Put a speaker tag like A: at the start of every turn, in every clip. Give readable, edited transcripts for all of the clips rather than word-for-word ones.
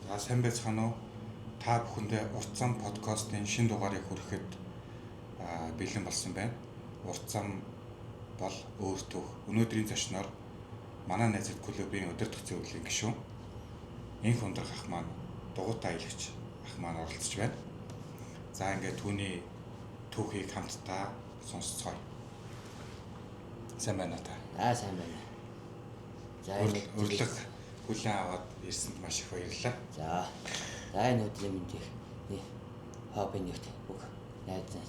A: За сайн байцгаана уу? Та бүхэндээ Урт зам подкастын шинэ дугаарыг хүрэхэд бэлэн болсон байна. Урт зам бол өөр төв. Өнөөдрийн зочноор манай найзад клубын удирдах зөвлөлийн гишүүн Инх ундрах ах маань дугуйтай аялагч ах маань оролцож байна. За ингээд түүний түүхийг хамтдаа сонсцгоё. Сайн байна та.
B: Сайн байна. За
A: Өрлөг хүлээн аваад ирсэнд маш их баярлалаа.
B: За энэ өдрийн мэндийг хобби нэгт бүх найзаа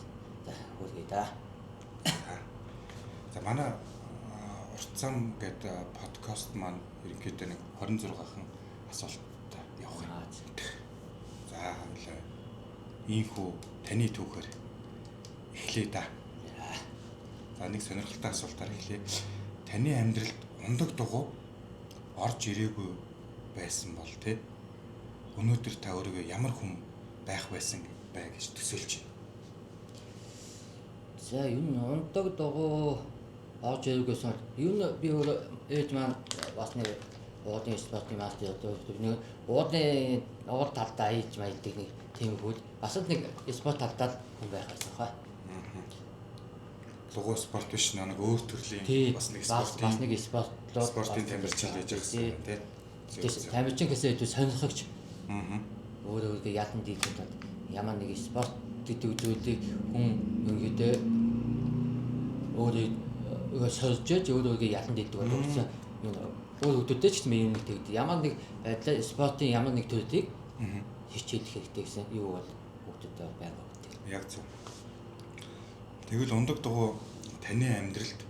B: хүргэе да.
A: За манай урт зам гэдэг подкаст маань ерөнхийдөө нэг 26хан асуулттай явах юм. За ийхүү таны түүхээр эхлэе да. За нэг сонирхолтой асуултаар эхлэе. Таны амьдралд ундаг дугуй орж ирээгүй байсан бол тий өнөөдөр та өөрийгөө ямар хүн байх байсан бай гэж төсөөлж байна.
B: За энэ ундаг дугуй орж ирээгүйсэн юу би өөр ээж маань бас нэг уудын спортын мастер нэг ууд талдаа ээж маягдаг нэг тийм хөл бас нэг спорт талдаа хүн байх байсан хаа.
A: Дугуй спорт биш нэг өөр төрлийн бас нэг спортын тамирчин байж байгаа юм тий.
B: Тамирчин гэсэн хэдүү сонирхогч. Өөрөө ядан дийлээд ямар нэг спорт гэдэг зүйлийг хүн ерөнхийдөө өөрөө сольж өөрөө ядан дийлдэг болсон. Өөр хөдөлтэй ч юм нэг тэгд ямар нэг байдлаар спортын ямар нэг төрлийг хичээлэх хэрэгтэй гэсэн юу бол хөдөлтэй байгаа гэдэг.
A: Яг зөв. Тэгвэл ундаг дугуй таны амьдралд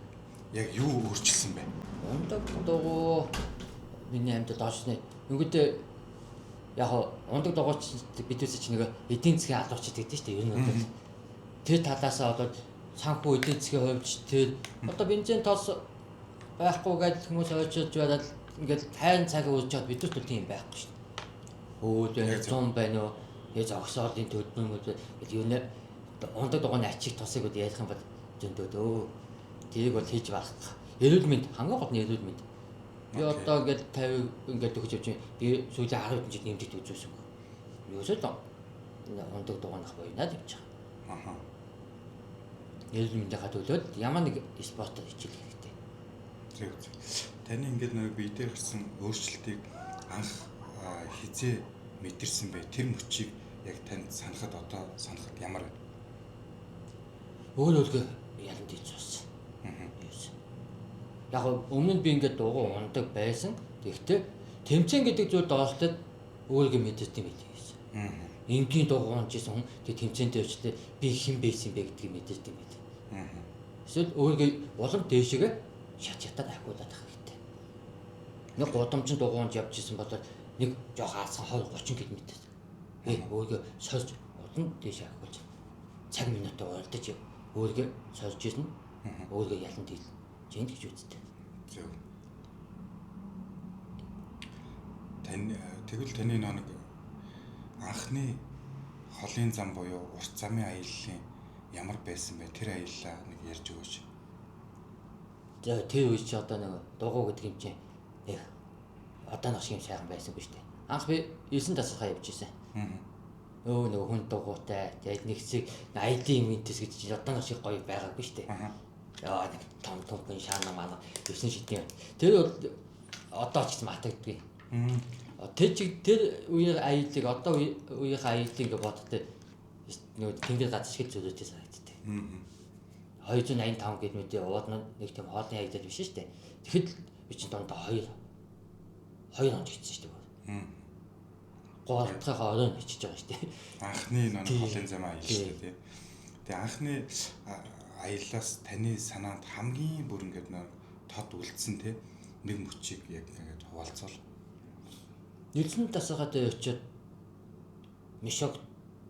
A: яг юу өөрчилсөн бэ?
B: Ундаг дугуй миний амьдралд орчны өнгөдөө яг ундаг дугуйч бидээс ч нэг эдийн засгийн алуурч гэдэг чинь ер нь тэр талаас одоо санхүү эдийн засгийн хувьч тэр одоо бензин тоос байхгүй гэж хүмүүс ойлцож байгаад ингээд хайрын цаг үүсэж чад бид нар тийм байхгүй шүү дээ. Өөдөө 100 байна уу? Яаж огсоолын төлбөрүүд юу нэ ундаг дугуйн ачиг тосыг бол ярих юм бол зөндөө тэрийг бол хийж байх. Эрүүл мэнд хамгийн гол нь эрүүл мэнд. Би одоо ингээд 50 ингээд өгч явж би сүүлийн 10 жил нэмжиж үзүүлсэн. Юусоо ундаг дугуйнах боёнаад явж байгаа. Эрүүл мэндийн хадуулаад ямар нэг спортоор хичээх хэрэгтэй.
A: Зөв. Таны ингээд нэг бие дээр гарсан өөрчлөлтийг анх хизээ мэдэрсэн бэ? Тэр мөчийг яг танд санахад ямар вэ?
B: Өөрөө ялан дийж болсон. Яг өмнө нь би ингээд дугуй ундаг байсан. Тэгэхдээ тэмцээн гэдэг зүйл доолтод өөрийгөө мэдэрдэг юм байсан. Энгийн дугуй унжсэн хүн тэг тэмцээнд явжтэй би хэн байсан бэ гэдгийг мэдэрдэг юм байна. Эсвэл өөрийгөө улам дээшгээ шат ятаад ахиулаад байх хэрэгтэй. Нэг гудамжинд дугуй унж явж исэн бол нэг жоох хаалсан 20-30 км. Өөрийгөө сорж улам дээш ахиулж цаг минутаа уралдаж өөрийгөө сорж ирнэ. Өөрийгөө ялан дийл жинт гэж үздэг.
A: Зөв. Тэгвэл таны нэг анхны холын зам буюу урт замын аяллаа ямар байсан бэ? Тэр аяллаа нэг ярьж өгөөч.
B: За тэр үе чи одоо нэг дугуй гэдэг юм чинь одоо нэг шиг сайхан байсангүй шүү дээ. Анх би 9 тасархаа явж исэн. Нэг хүн дугуйтай тэгээд нэг хэсэг аялын имэнтэс гэж одоо нэг шиг гоё байгаагүй шүү дээ. Яа нэг том хүн шаана маа 9 шидийн. Тэр бол одоо ч гэсэн матагддаг. Тэр үеийн аяллыг одоо үеийн аяллыг ингээд бодохтой нэг тэнгэр газар шиг зөрөөтэй санагддаг. 285 гэдэг мэт ууд нэг тийм хоолны аялал биш шүү дээ. Тэгэхэд би чинь дондоо 2 онж гиссэн шүү дээ. Гоолтхойхоо оройн хичиж байгаа шүү дээ.
A: Анхны нэг холын зам аялал шүү дээ. Тэгээ анхны аяллаас таны санаанд хамгийн бүр ингээд нэг тод үлдсэн те нэг мөчийг яг ингээд хуваалцвал.
B: 9 тасархаатай очиод мишок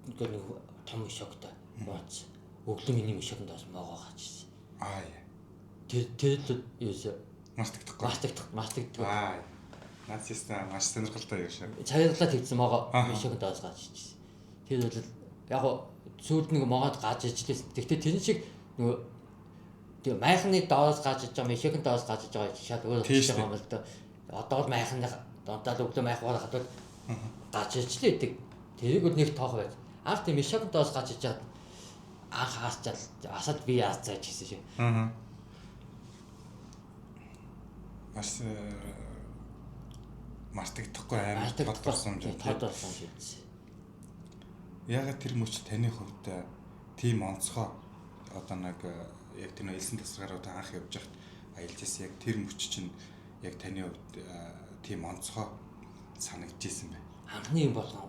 B: гэдэг нэг том мишоктой бооц. Өглөө миний мишокнд бас могоо гачсан. Тэр юусе мастагддаг.
A: Нацистаа маш сонирхолтой юм шиг.
B: Цагааллаа тэгсэн могоо мишокнд бас гачсан. Тэр бол яг сүүлд нэг могоод гаж ижлээс. Гэхдээ тэр шиг нөгөө тэг майхны доос гаж иж байгаа мишокнд доос гаж иж байгаа шал өөр хэвчээ юм л да. Одоо л майхны донтаад өглөө майх болох хадвал Гаж иж л идэг. Тэрийг бол нэг тоох байд. Анх тийм Мишагтоос гаж иж чад анх хаасчаал асаад би яаж зааж хийсэн шүү.
A: Бас мартагдахгүй амар тод болсон юм жаа.
B: Тод болсон юм шиг.
A: Ягаад тэр мөч таны хувьд тийм онцгой одоо нэг яг тэр элсэн тасгарууд анх явж байхад аялж ирсэн яг тэр мөч чинь яг таны хувьд тийм онцгой санагдчихсэн бай.
B: Анхны юм болгоо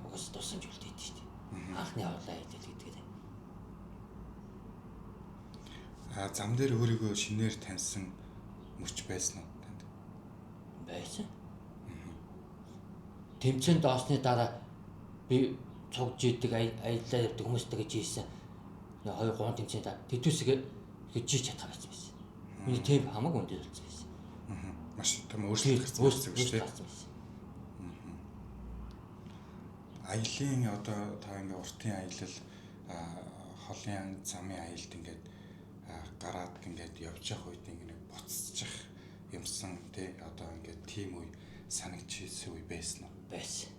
B: угс тусамж үлдээд шүү дээ. Анхны авлаа аялал гэдэг.
A: Зам дээр өөрийгөө шинээр таньсан мөч байсан уу танд?
B: Байсан. Тэмцээнд доосны дараа би цугж идэг аяллаа явдаг хүмүүстэй гэж ийсэн. 2-3 тэмцээнд тэтүүсгээ хийж чадах байсан байсан. Миний тийм хамаагүй өндөр болсон байсан.
A: Маш том өөрчлөлт гарсан гэж байна. Аялын одоо та ингээ уртын аялал холын замын аялалд ингээд гараад ингээд явж явах үед ингээд буцчих юмсан тий одоо ингээд тийм үе санагдчихсэн үе байсан уу?
B: Байсан.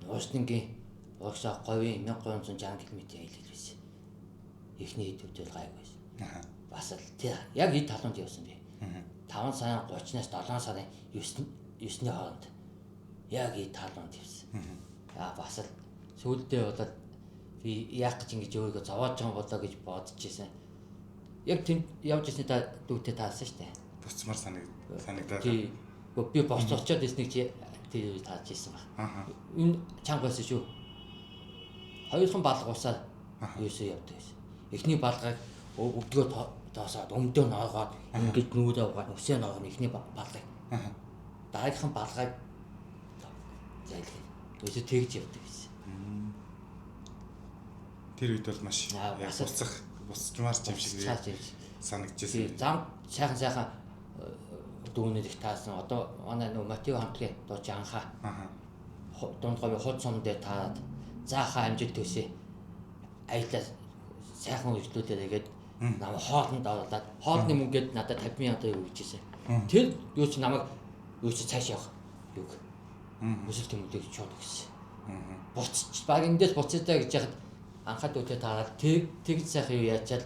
B: Уусныгийн уусаа говийн 1360 км аялал байсан. Эхний хэдүүдэд гайг байсан. Бас л тий яг ий талуунд явсан би. 5 сарын 30-наас 7 сарын 9-ний хооронд яг ий талуунд явсан. Бас л сүүлдээ болоод би яах гэж ингэж өөрийгөө зовоож байгаа болоо гэж бодож ирсэн. Яг тийм явж ирсэн та дүүтэй таасан шүү дээ.
A: Буцмар санагдаад.
B: Тий. Би босцоочод ирснийг чи тэр тааж ирсэн баг. Энэ чанга байсан шүү. Хоёрхан балга усаар юусоо явдаг байсан. Эхний балгыг өвдгөө тоосоод өмдөө ноогоод ингэж нүүдээ угаад өсөө ноогоо эхний балгыг. Дараагийнхан балгыг зайлгав. Өсөө тэгж явдаг байсан.
A: Тэр үед бол маш яг буцчмаар юм шиг санагдчихсэн.
B: Зам сайхан дүүнэр их таасан. Одоо манай нөө Матио хамтлагийн дууч анхаа. Дунд говь хот сум дээр таад заахаа амжилт төсөө. Аялал сайхан үйлдэлүүдээр игээд нам хоолнд оруулаад хоолны мөнгөд надад 50,000 төгрөг өгчээсэн. Тэр юу ч намайг юу ч цааш явах юг. Өсөлт тэмүүлэг шууд өгсөн. Буцч баг эндээс буцъя гэж яхад анхаад үтэй таараад тэгж сайхан юу яачаад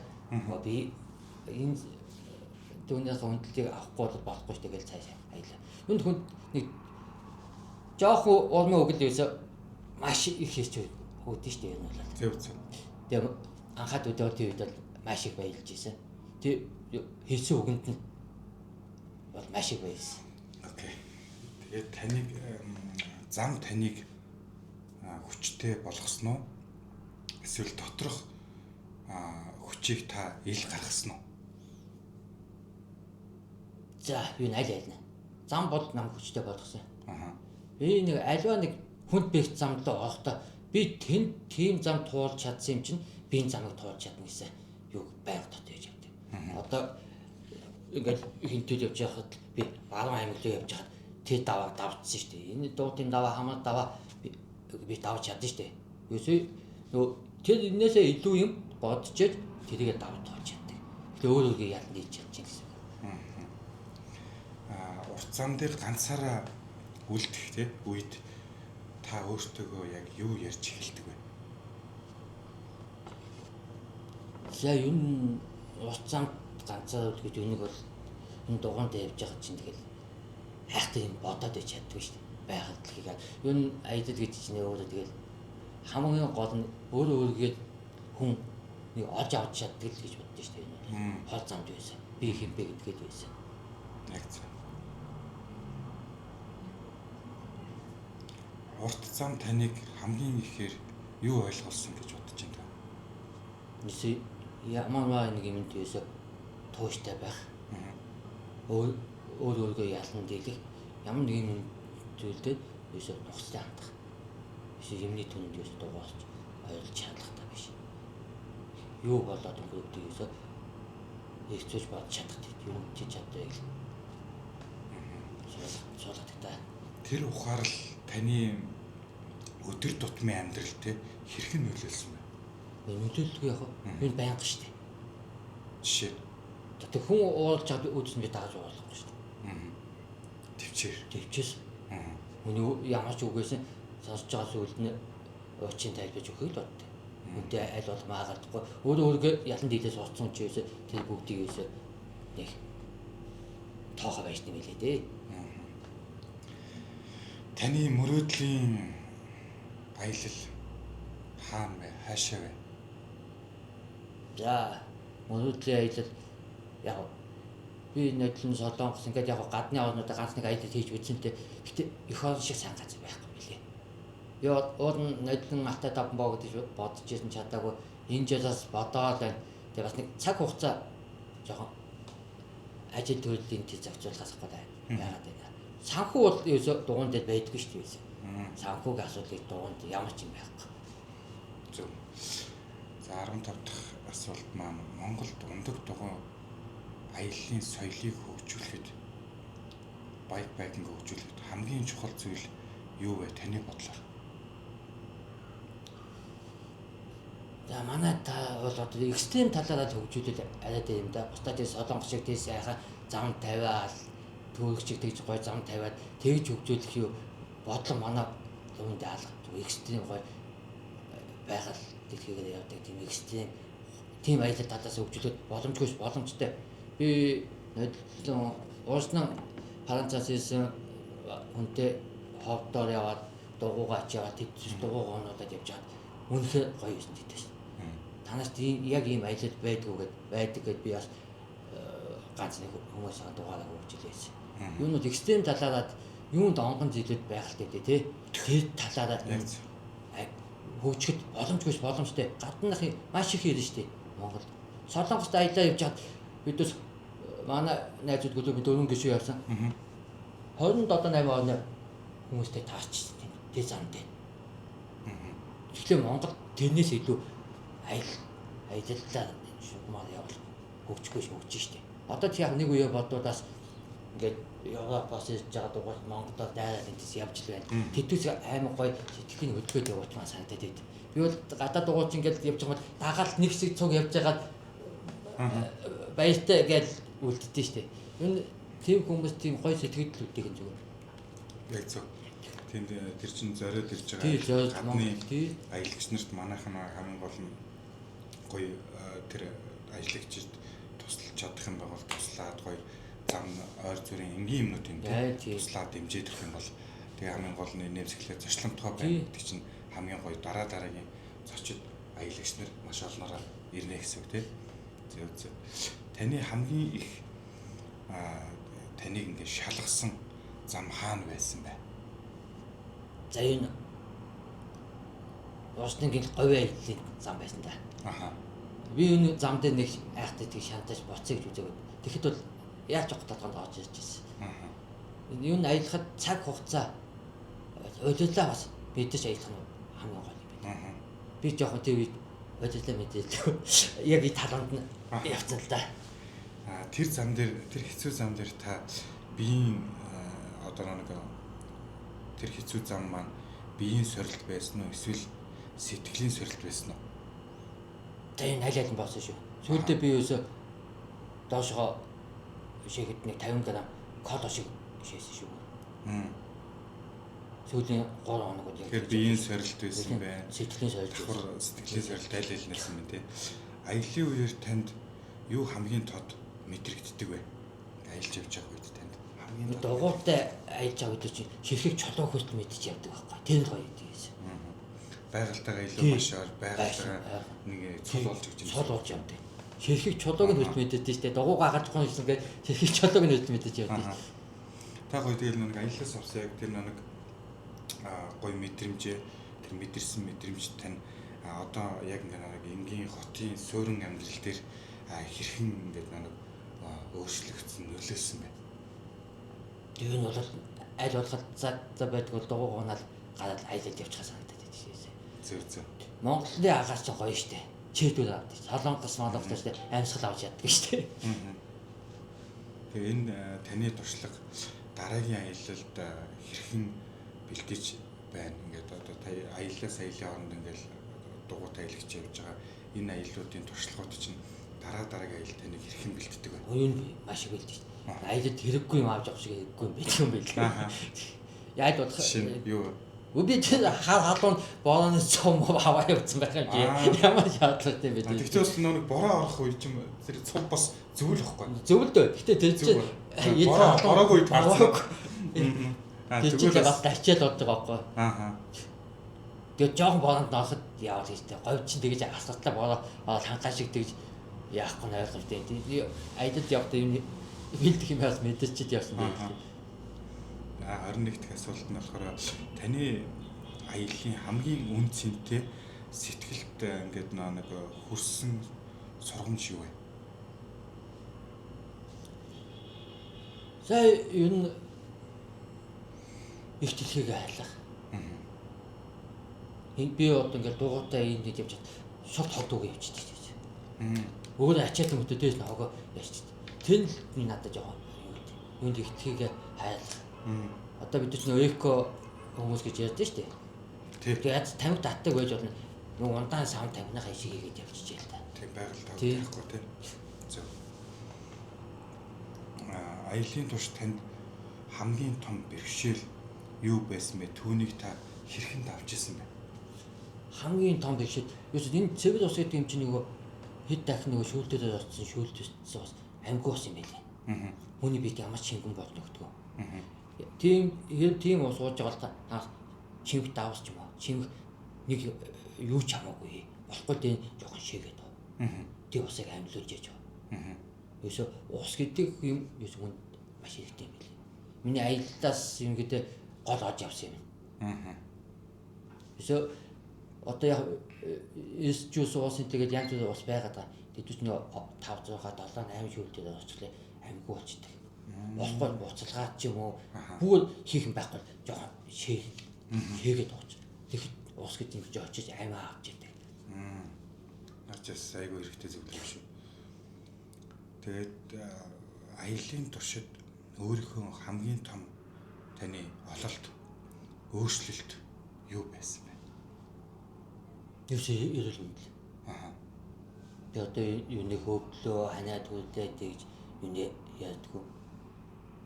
B: би энэ түүнээс хүндлэлийг авахгүй болохгүй шүү тэгэл цааш аялаа. Юунд хүн нэг жоохон урмын өгөл юусаа маш их хийч өгдөө шүү дээ юм бол.
A: Зөв.
B: Тэгээ анхаад үтэй үед бол маш их баялж ийсэн. Тэг хийсэн өгөнд нь бол маш их баясан.
A: Окей. Тэгээд таныг зам таныг хүчтэй болгосноо эсвэл доторх хүчийг та ил гаргасан уу?
B: За, юу аль аль нэ. Зам бол нам хүчтэй болгосон. Би нэг аливаа нэг хүнд бэх замд орохдоо би тийм зам туулж чадсан юм чинь би энэ замыг туулж чадна гэсэн юу байнга дотор яж явдаг. Одоо ингээд хинтэл явж байхад би Баруун аймаг руу явж байхад тэр давааг давчихсан шүү дээ. Энэ дуудын даваа хамаа даваа би давж чадсан шүү дээ. Юусе нөө тэр энээсээ илүү юм бодчиход тэрийгэ давж чаддаг. Тэгээ өөрөө яалт хийж чадчих гэсэн.
A: Урт зам дээр ганцаараа үлдэх те үед та өөртөөгөө яг юу ярьж эхэлдэг вэ?
B: За юу урт замд ганцаараа үлдэх үнийг бол энэ дугаанд явж байгаа чинь тэгэл хайхтай юм бодоод байж чаддаг шүү дээ. Байхад л хийгээд юу аялал гэж чинь өөрөө тэгэл хамгийн гол нь өөрөө хүн нэг олж авч чаддаг л гэж боддоо шүү дээ. Хол замд байсан. Би хэмбэ гэдгээд байсан.
A: Яг зөв. Урт зам таныг хамгийн ихээр юу ойлгуулсан гэж бодож байна?
B: Нийс ямар нэг юм дээсээ тууштай байх. Өөрийгөө ялан дийлэх ямар нэг юм зүйлдээ ерөөсөө нухацтай хандах. Биш юмний түнд ерөөсөө дугаарч ойлгож чадлахтай биш. Юу болоод өнгөрөөд ерөөсөө ихцүүлж бод чаддаг юм чи чаддаг. Суулгадаг.
A: Тэр ухаар л таны өдөр тутмын амьдрал те хэрхэн нөлөөлсөн бэ?
B: Нөлөөлөлгүй яг энэ байнга шүү дээ.
A: Жишээ.
B: Тэг хүн уулж чад үзсэн би дааж уулах шүү дээ.
A: Төвчээр.
B: Төвчээс. Хүний ямар ч үгээс сонсож байгаа зүйлд нь уучин тайлбарж өгөхийг л боддог. Үнтэй аль бол магаадахгүй. Өөрөө ялан дийлээс оцсон ч юусе тэр бүгдийг юусе нэг тоохоо байж нэмэлээ дээ.
A: Таны мөрөөдлийн аялал хаана вэ? Хаашаа вэ?
B: За мөрөөдлийн аялал яг би нэтлэн Солонгос ингээд яг гадны орнуудаа ганц нэг аялал хийж үзсэнтэй. Гэтэ их орн шиг сайн газар байхгүй билээ. Ууд нь нэтлэн Алтай Тавбоо гэж бодож ирсэн чадаагүй энэ жилээс бодоод байна. Тэгээ бас нэг цаг хугацаа жоохон ажил төрлийн төв зохицуулахаас гадаа байгаад байна. Санхүү бол ерөөсө дугуйн дээр байдгүй шүү дээ. Санхүүгийн асуудлыг дугуйнд ямар ч юм байхгүй.
A: Зөв. За 15 дахь асуулт маань Монголд ундаг дугуйн аяллаа соёлыг хөгжүүлэхэд байкпакинг хөгжүүлэхэд хамгийн чухал зүйл юу вэ таны бодлоор?
B: За манай та бол одоо экстрем талаараа хөгжүүлэл арайд юм да. Бусдад Солонгос шиг тийс яхаа зам тавиал төөгчиг тэгж гой зам тавиад тэгж хөгжүүлэх юу бодлого манай өмнөд алга. Экстрем гой байгаль дэлхийгээр явдаг тийм экстрем тийм аялал талаас хөгжүүлээд боломжтой. Би уусна Францаас ирсэн хүнтэй ховдоор яваад дугуйгаа ачаад тэд дугуйгаануудад явж чад үнэхээр гоё юм дийтэй шин. Танаас яг ийм аялал байдаг гэд би бас ганц нэг хүмүүсийн дугаараа хөгжүүлээсэн. Юунууд экстрем талаараа юунд онгон зилүүд байгальтай тий. Тэр талаараа хөгжөхөд боломжтой. Гаднах маш их ирнэ шүү дээ. Монгол. Солонгост аялаа явж чад бидээс манай найзууд бид дөрвөн гишүү явсан. 27-8 оны хүмүүстэй таарчсан тийм. Тэр зам дээр. Тэгэхээр Монгол тэрнээс илүү аялалаа шугамаар явах хөгжиж штеп. Одоо тийм нэг үе бодвол ингээд Европоос ирж байгаа дугаар Монголоор дайраад энэс явж л байна. Тэдүүс аймаг гоё сэтгэлийн хөдөлгөөд явуулмаа санагдаад байд. Би бол гадаад дугаарч ингээд явж байгаа бол дагаалт нэг хэсэг цуг явж байгаад баяртай гэж үлддэж штеп. Энэ тийм хүмүүс тийм гоё сэтгэлдлүүдийг нь зүгээр.
A: Яг зөв. Тэнд тэр чин зориод ирж байгаа гадны аялагч нарт манайхан хамгийн гол нь гоё тэр аялагчид тусалж чадах юм бол туслаад гоё зам ойр зүрийн энгийн юмнууд юм туслаад дэмжиж ирэх юм бол тэгээ хамгийн гол нь нэмсгэлээ зочломтгой байна гэдэг чинь хамгийн гоё дараагийн зочид аялагч нар маш олноороо ирнэ гэсэн үг тийм. Зөв. Таны хамгийн их таныг ингээд шалгасан зам хаана байсан бэ?
B: За энэ Оросны гинт говь аяллаа зам байсан да.
A: Аха.
B: Би энэ зам дээр нэг айхтай тийг шантаж боцъё гэж үзээгүй. Тэгэхэд бол яаж явах татганд орж ирж байсан.
A: Аха.
B: Юу н аялахад цаг хугацаа ойлголоо бас мэдээж аялах нь хамгийн гол юм байна.
A: Аха.
B: Би жоохон тэр үед ойлголоо мэдээлээ. Яг и таланд нь явцсан л да.
A: Тэр зам дээр тэр хэцүү зам дээр та биеийн одоо нэг тэр хэцүү зам маань биеийн сорилт байсан уу эсвэл сэтгэлийн сорилт байсан уу?
B: Тэр аль аль нь болсон шүү. Сүүлдээ би юусоо доошоо шигэд нэг 50 г кол шиг шээсэн шүү. Сүүлийн 3 хоногод яг
A: тэгэхээр биеийн сорилт байсан байна.
B: Сэтгэлийн сорилт.
A: Сэтгэлийн сорилт аль аль нэрсэн юм те. Аяллаа үеэр танд юу хамгийн тод мэдрэгддэг вэ? Аялж явж байгаа үед танд хамгийн
B: дугуйтай аялж байгаа үед чинь ширхэг чулуу хүртэл мэдчих явдаг байхгүй. Тэр нь гоё юм гэсэн.
A: Байгальтайгаа илүү маш ор байгальтайгаа нэг цул болж өгч юм.
B: Цул болж явдаг. Ширхэг чулууг нь хүртэл мэддэг шүү дээ. Дугуйгаа гарч байгаа юм ингээд ширхэг чулууг нь хүртэл мэддэг явдаг.
A: Та гоё тэгэл нэг аяллаас авсан яг тэр нэг гоё мэдрэмжээ тэр мэдэрсэн мэдрэмж тань одоо яг нэг энгийн хотын суурин амьдрал дээр хэрхэн ингээд нэг өөрчлөгдсөн нөлөөлсөн бэ?
B: Тэр нь бол аль болох за байдгүй дугуйгаанаар гараад аялал явчихсан санагдаад байдаг шээсээ.
A: Зөв.
B: Монголын агаас ч гоё штэ. Чийдүүл авдаг. Солонгос штэ амьсгал авч яддаг штэ.
A: Тэгээ энэ таны туршлага дараагийн аялалд хэрхэн бэлдэж байна? Ингээд одоо та аяллаас аяллаа хооронд ингээд дугуйтай аялагч явж байгаа энэ аяллуудын туршлагууд чинь дараагийн аялал таныг хэрхэн бэлддэг вэ?
B: Энэ маш их бэлдэж штэ. Аялалд хэрэггүй юм авч явах шиг хэрэггүй юм байх юм байл. яаж бодох
A: юу
B: би тэр халуун борооны цом аваа явуулсан байх юм чи ямар шаардлагатай бэ тийм.
A: Тэгтээ бас нэг бороо орох үе ч юм тэр цуг бас зөвл واخгүй.
B: Зөвл дээ. Гэтэ тэр чинь
A: бороогүй үед таарсан.
B: Тэр чинь бас тачаад боддог байхгүй. Тэгээд жоохон бороонд носод яваад хийжтэй. Говь чинь тэгэж асуудлаа бороо хангаа шиг тэгэж яахгүй нь ойлгомжтой. Тэгээд айдад явахдаа юм бэлдэх юм бас мэдэрчихэд явсан байх.
A: 21 дахь асуулт нь болохоор таны аяллаа хамгийн үн цэнтэй сэтгэлд ингээд нэг хүрсэн сургамж юу вэ?
B: За энэ их дэлхийг айлах. Би одоо ингээд дугуйтай энд явж чад шорт холдоогүй явчихдаг тийм. Өөр ачаал мөтө дээс ногоо яачдаг. Тэр нь надад жоохон юу гэдэг. Энд их дэлхийг айлах. Одоо бид чинь эко хүмүүс гэж ярьдэн шүү дээ. Тэгээд тамиг татдаг байж болно. Нэг ундаан сав тамигнахаа шиг хийгээд явчихжээ л да.
A: Тийм байгаль тавьхгүй тийм. Зөв. Аялын турш танд хамгийн том бэрхшээл юу байсан бэ? Түүнийг та хэрхэн давж исэн бэ?
B: Хамгийн том бэрхшээл юу ч энэ цэвэр ус гэдэг юм чинь нөгөө хэд дахин нөгөө шүүлтээр орсон шүүлтээс бас амьгүй ус юм байлээ. Хүний биед ямар шингэн болно гэдэггүй. Тийм ус ууж байгаа та чимэг давс ч юм уу. Чимэг нэг юу ч хамаагүй. Болохгүй дээ жоохон шигээд байгаа. Тийм усыг амьлуулж яж байгаа. Юусо ус гэдэг юм юус хүн маш хэрэгтэй юм билээ. Миний аяллаас юм гэдэг гол ож явсан юм. Юусо одоо яг эс жуус уусан тэгээд янз бүр ус байгаад байгаа. Тэдүүс нэг 500 7 8 шүүлтээр орчлоо амьгүй болчихдээ. Болохгүй буцалгаад ч юм уу бүгд хийх юм байхгүй жоохон шээгээд ууч. Тэгэхэд ус гэдэг юм чи очиж аймаа авч идэг.
A: Начаас айгүй хэрэгтэй зүйл юм шүү. Тэгээд аялын туршид өөрийнхөө хамгийн том таны ололт өөрчлөлт юу байсан бэ?
B: Юусе эрүүл мэндэл. Тэгээд одоо юуны хөвдлөө ханаад үлдээ тэгж юуны яадгүй.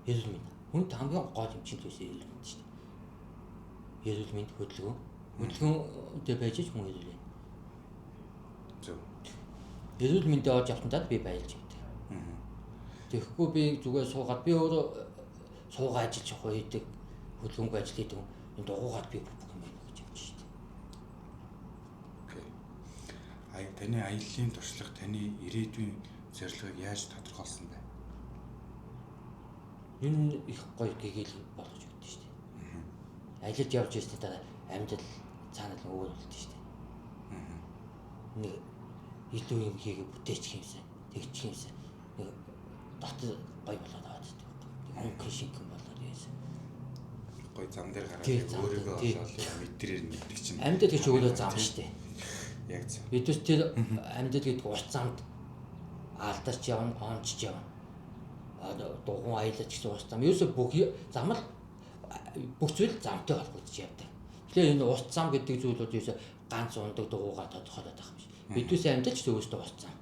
B: Эрүүл мэнд. Хүнд хамгийн гол юм чинь юусе эрүүл мэнд шүү дээ. Эрүүл мэнд хөдөлгөөн. Хөдөлгөөнтэй байж ч мөн эрүүл мэнд.
A: Зөв.
B: Эрүүл мэндээ олж авсандаа би баялж байдаг. Тэгэхгүй би зүгээр суугаад би өөрөө суугаа ажиллаж явах үйдэг хөдөлгөөнгүй ажил хийдэг. Энд дугуугаад би бүх юм байна гэж явж шүү дээ.
A: Окей. Таны аяллаа туршлага таны ирээдүйн зорилгыг яаж тодорхойлсон бэ?
B: Энэ их гоё гэгэл болгож өгдөө шүү дээ. Аялалд явж ирсний дараа амьдрал цаанаа л өөр болдөө шүү дээ. Нэг илүү юм хийгээ бүтээчих юмсан, тэгчих юмсан. Нэг дотор гоё болоод аваад байдаг. Өнгө шингэн болоод яасан.
A: Гоё зам дээр гараад өөрийгөө олоод мэдрээр нэгдэг чинь.
B: Амьдад гэж өөрөө зам шүү дээ.
A: Яг зөв.
B: Бидээс тэр амьдад гэдэг урт замд алдарч явна, онцч явна. Дугуун аялаж гэсэн урт зам. Ерөөсө бүх зам л бүх зүйл замтай холбогдож явдаг. Тэгэхээр энэ урт зам гэдэг зүйлүүд ерөөсө ганц ундаг дугуугаар тодорхойлоод байгаа юм шиг. Бидээс амьдад ч өөрөөсөө урт зам.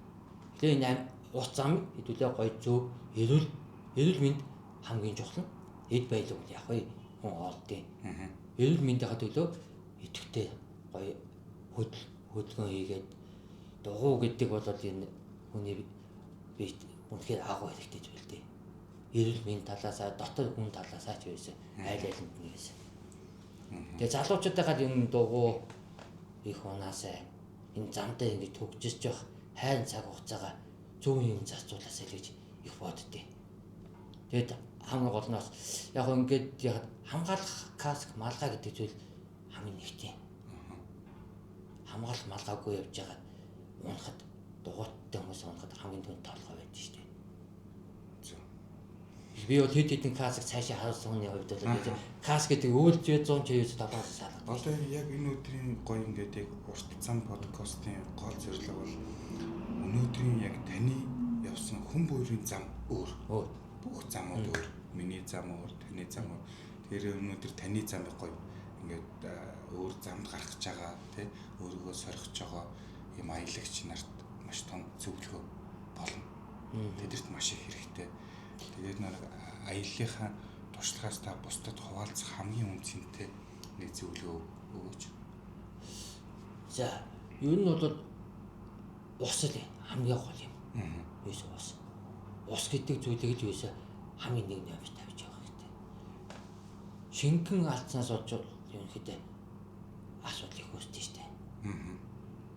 B: Тэгэхээр энэ урт зам хэдүүлээ гоё зөв эрүүл мэнд хамгийн чухал нь эд байлгүй яг гоё хүн олдیں۔ Эрүүл мэндийн төлөө идэвхтэй гоё хөдөлгөөн хийгээд дугуй гэдэг бол энэ хүний бие үнэхээр агуу хэрэгтэй зүйл дээ. Эрүүл мэнд талаасаа дотор хүн талаасаа ч байсан айл айланд нэгээс. Тэгээ залуучуудаагаад юм дугуй их унаасаа энэ замдаа ингэ төгжиж явах хайр цаг хугацаагаа зөв юм зарцуулаасаа л гэж их боддیں۔ Тэгэд хамгийн гол нь яг ингээд яг хамгаалах каск малгай гэдэг зүйл хамгийн нэгтэй. Хамгаалах малгайгүй явж байгаа унахад дугуйтай хүмүүс унахад хамгийн түн толгой байдаг шүү дээ.
A: Зөв.
B: Би бол хэд хэдэн каск цаашаа харуулсан хүний хувьд бол каск гэдэг өөр 100 чиээс толгоос салгад.
A: Одоо яг энэ өдрийн гоё ингээд яг урт зам подкастын гол зорилго бол өнөөдрийн яг таны явсан хүн бүрийн зам өөр. Бүх замууд өөр. Миний зам өөр, таны зам өөр. Тэр өнөөдөр таны замыг гоё ингээд өөр замд гарах гэж байгаа тий өөрийгөө сорих гэж байгаа юм аялагч нарт маш том зөвлөгөө болно. Тэдэрт маш их хэрэгтэй. Тэгээд нэг аяллахаа туршлагаас та бусдад хуваалцах хамгийн үнцэнтэй нэг зөвлөгөө өгөөч.
B: За, ер нь бол ус л хамгийн гол юм. Юус ус. Ус гэдэг зүйлийг л юусаа хамгийн нэг нэмж тавьж байгаа хэрэгтэй. Шингэн алдсанаас болж ерөнхийдөө асуудал их үүсдэг шүү дээ.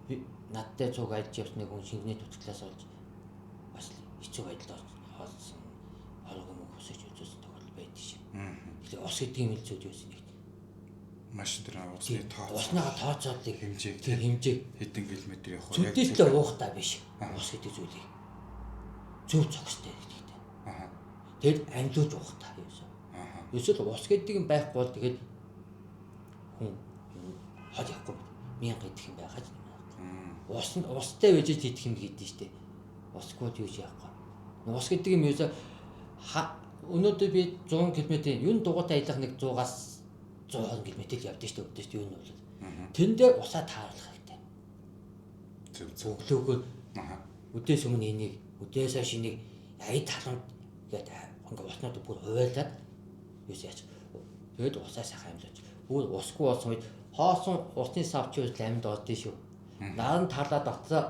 B: Би надтай цуг альж явсны хүн шингэний дутагдлаас болж бас хэцүү байдалд орсон. Хорог юм хүсэж үзсэн тохиолдол байдаг шээ. Тэгэхээр ус гэдэг юм л зүйл юус нэг
A: маш тэр усны тооцоо.
B: Усныхаа тооцоолыг
A: хэмжээг хэдэн километр явах вэ?
B: Зүдэлтэй уухтаа биш. Ус гэдэг зүйлийг зөв цогцтой гэдэг. Тэгэд амьлууж уухтаа юусаа. Эсвэл ус гэдэг юм байхгүй бол тэгээд хүн хол явахгүй мянга идэх юм байхаж. Устай вэжж идэх юм гэдэг нь шүү дээ. Усгүй юу яахгүй. Ус гэдэг юм юусаа өнөөдөр би 100 км юу дугуйтай аялах нэг 100-аас 100 км явдаг шүү дээ өдөрт юу нь бол. Тэндээ усаа тааруулах хэрэгтэй. Өглөөгөө өдөөс өмнө энийг өдөөс хойш энийг аяд таланд гэдэг ингээ уснууд бүр хуваалаад юус яаж. Тэгээд усаа сайхан амьлаж. Бүр усгүй болсон үед хоосон усны савч үйл амьд одсон шүү. Наран талаад оцоо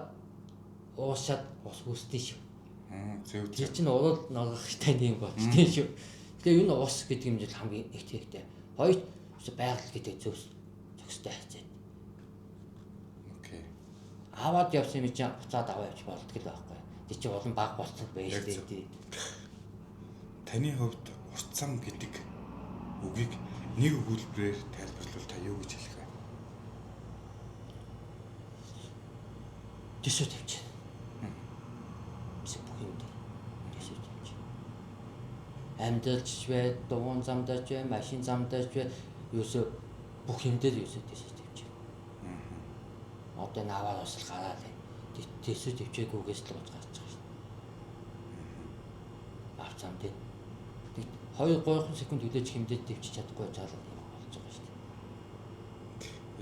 B: уушаад ус үүсдэн шүү. Тэр чинь урал ногохтой юм болчтой шүү. Тэгээ энэ ус гэдэг юм жил хамгийн их хэрэгтэй. Хоёр байгаль гэдэг зөвс зөкстэй хайцаа.
A: Окей.
B: Аваад явсан юм чинь буцаад аваа явж болдго л байхгүй. Тэг чи олон баг болцсон байж дээ.
A: Таны хувьд урт зам гэдэг үгийг нэг өгүүлбэрээр тайлбарлавал та юу гэж хэлэх вэ?
B: Тэсүү тавьж. Эсвэл бүх юм дээр тэсүү тавьж. Амьдч вэ, дугуун замдаж вэ, машин замдаж вэ, юусоо бүх юм дээр юусоо тэсүү тавьж. Одоо наваа усал гараад тэсүү тавьчихгүйгээс л гарч байгаа шүү. Авцам дээр 2-3 секунд хүлээж хэмдээд тавьчих чадахгүй жаалал юм болж байгаа шүү.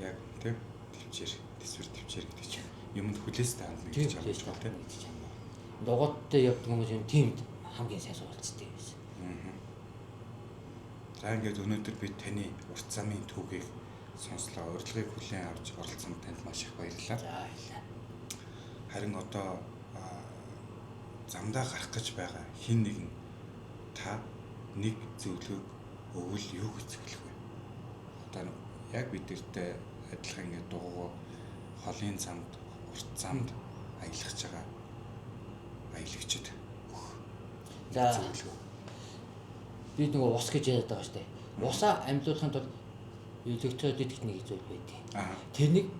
A: Яг тийм төвчээр тэсвэр төвчээр гэдэг чинь юмд хүлээс таанд гэж чадж байгаа тийм.
B: Дугуйтай явдаг хүмүүс юм тиймд хамгийн сайн суулцдаг юм.
A: За ингээд өнөөдөр би таны урт замын түүхийг сонслоо. Урилгыг хүлээн авч оролцсонд танд маш их баярлалаа.
B: За баярлалаа.
A: Харин одоо замдаа гарах гэж байгаа хэн нэгэн та нэг зөвлөгөөг өгвөл юу гэж зөвлөх вэ? Одоо яг бидэртэй адилхан ингээд дугуй холын замд, урт замд аялах байгаа аялагчид өөх.
B: За би нөгөө ус гэж яриад байгаа шүү дээ. Усаа амьдлуулахын тулд электрод техник зүйл байдیں۔ Тэрнийг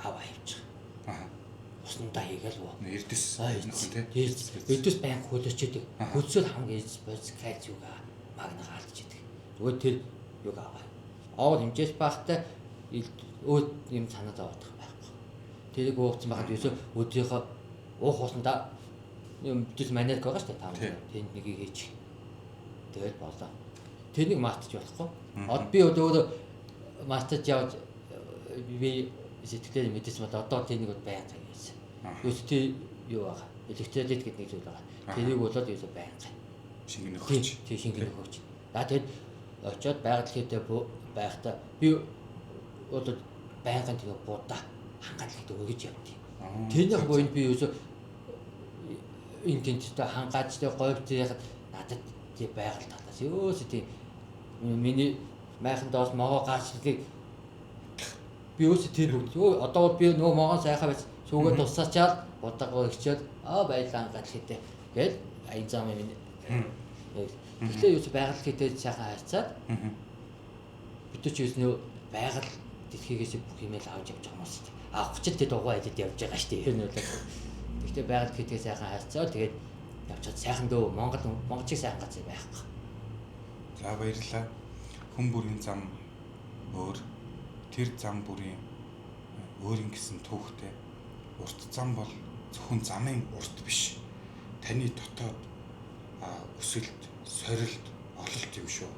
B: аваа явчих. Уснаа хийгээл уу.
A: Эрдэс
B: тийм. Эрдэс банк хөлөөчдөг. Хөлсөөл хамгийн эцэс кальциуга магныг алдчихдаг. Зүгээр тэр юг аваа. Авал хэмжээс багтай өөд юм санаад авах байхгүй. Тэрийг уугцсан байхад ерөөсөө өдрийнхөө уух усандаа юм битүүл манерк байгаа шүү дээ. Таа тэнд нэг хийж. Тэгээд болоо. Тэрнийг мартаж болохгүй. Одоо би өөрөө мартаж явж би сэтгэлээр мэдээсмэл одоо тэрнийг байнга хийсэн. Өстэй юу байгаа. Электролит гэдэг нэг зүйл байгаа. Тэрийг болоод ерөөсөө байнга.
A: Шингэн өгч.
B: Тий шингэн өгч. Тэгээд очиод байгаль хийдэ байхдаа би одоо байнгын тэгээ будаа хангаалт өгөж явдیں۔ Тэрний буйнд би ерөөсөө интентэй хангаачтай говьтэй надад тий байгаль татаас ерөөсөө тий миний майхан доос могоо гаачлыг би ерөөсөө тэр бүгд одоо би нөгөө могоо сайхан байж сүүгээ тусаачаал будаагаа ихчээд баялаа хангаалт хийдэ гээд аян зам юм. Тэгэхээр ерөөсөө байгаль хийдэ сайхан хайцаад бид ч ерөөсөө байгаль дэлхийгээс бүх юм л авч явж байгаа юм шүү дээ. Авах ч тэ дугуй хэлээд явж байгаа шүү дээ. Энэ бол гэхдээ байгаль хийдэ сайхан хайцаа тэгээд явчаад сайхан дөө монголчиг сайхан газар байхгүй.
A: За баярлалаа. Хүн бүрийн зам өөр, тэр зам бүрийн өөрийн гэсэн түүхтэй. Урт зам бол зөвхөн замын урт биш. Таны дотоод өсөлт, сорилт, ололт юм шүү.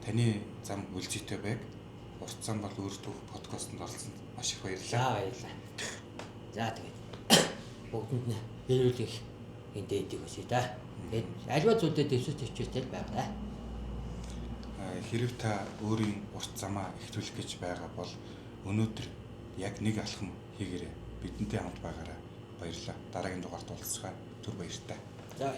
A: Таны зам үлзийтэй байг. Урт зам бол өөр түүх подкастт оролцсонд маш их баярлалаа.
B: За баярлалаа. За тэгээд бүгдэнд нь эрүүлэх энэ дэдийг өсөе да. Тэгээд альва зүйлдээ дэвсэж төвчтэй байгаа.
A: Хэрв та өөрийн урт замаа эхлүүлэх гэж байгаа бол өнөөдөр яг нэг алхам хийгээрэй. Бидэнтэй хамт байгаарай. Баярлалаа. Дараагийн дугаарт уулзцгаая. Түр баяртай.
B: За.